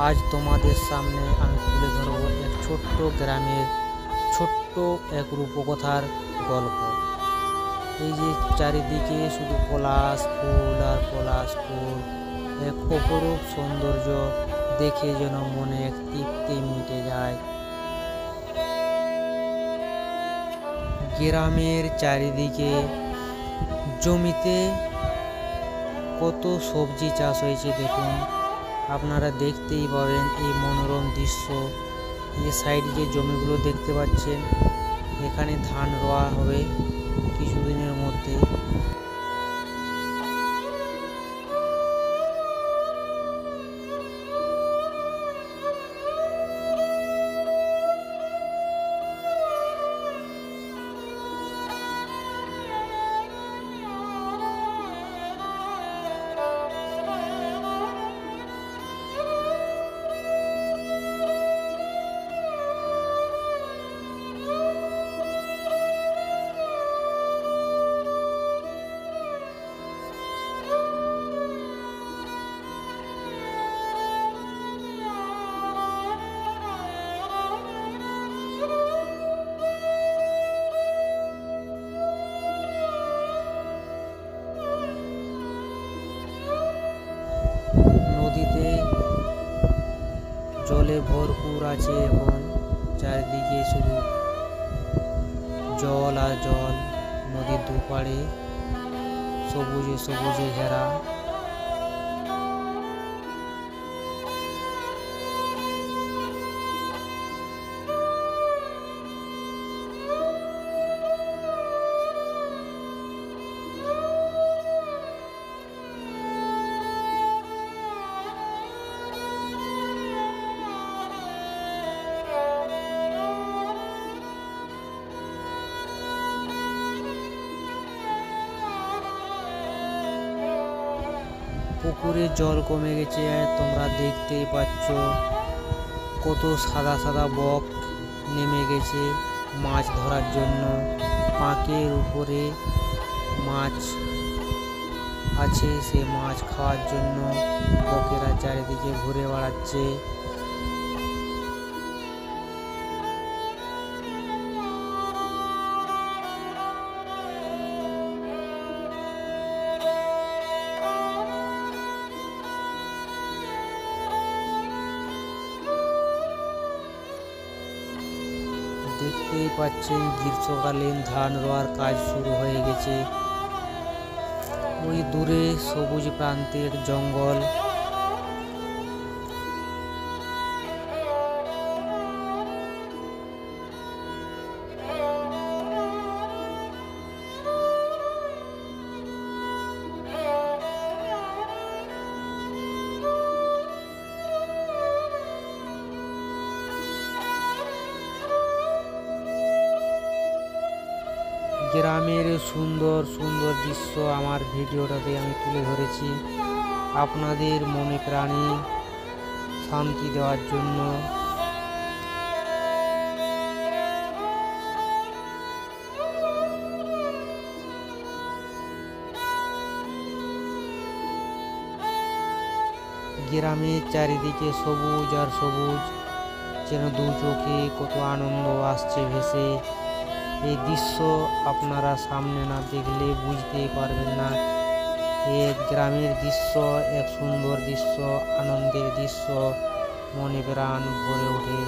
আজ তোমাদের সামনে আমি তুলে ধরব এক ছোট্ট গ্রামের ছোট্ট এক রূপকথার গল্প। এই যে চারিদিকে শুধু পলাশ ফুল আর পলাশ ফুল, এক অপরূপ সৌন্দর্য দেখে যেন মনে এক তৃপ্তি মিটে যায়। গ্রামের চারিদিকে জমিতে কত সবজি চাষ হয়েছে দেখুন, আপনারা দেখতেই পাবেন এই মনোরম দৃশ্য। এই সাইডে যে জমিগুলো দেখতে পাচ্ছেন, এখানে ধান রোয়া হবে কিছুদিনের মধ্যে। নদীতে জলে ভরপুর আছে, এখন চারিদিকে শুধু জল আর জল। নদীর দুপাড়ে সবুজে সবুজে ঘেরা। পুকুরে জল কমে গেছে, তোমরা দেখতেই পাচ্ছ কত সাদা সাদা বক নেমে গেছে মাছ ধরার জন্য। পাঁকের উপরে মাছ আছে, সে মাছ খাওয়ার জন্য বকেরা চারিদিকে ঘুরে বেড়াচ্ছে। দেখতেই পাচ্ছেন গ্রীষ্মকালীন ধান রোয়ার কাজ শুরু হয়ে গেছে। ওই দূরে সবুজ প্রান্তের জঙ্গল। গ্রামের সুন্দর সুন্দর দৃশ্য আমার ভিডিওটাতে আমি তুলে ধরেছি আপনাদের মনে প্রাণে শান্তি দেওয়ার জন্য। গ্রামের চারিদিকে সবুজ আর সবুজ, যেন দু চোখে কত আনন্দ আসছে ভেসে। এই দৃশ্য আপনারা সামনে না দেখলে বুঝতেই পারবেন না। এক গ্রামের দৃশ্য, এক সুন্দর দৃশ্য, আনন্দের দৃশ্য, মনে প্রাণ ভরে ওঠে।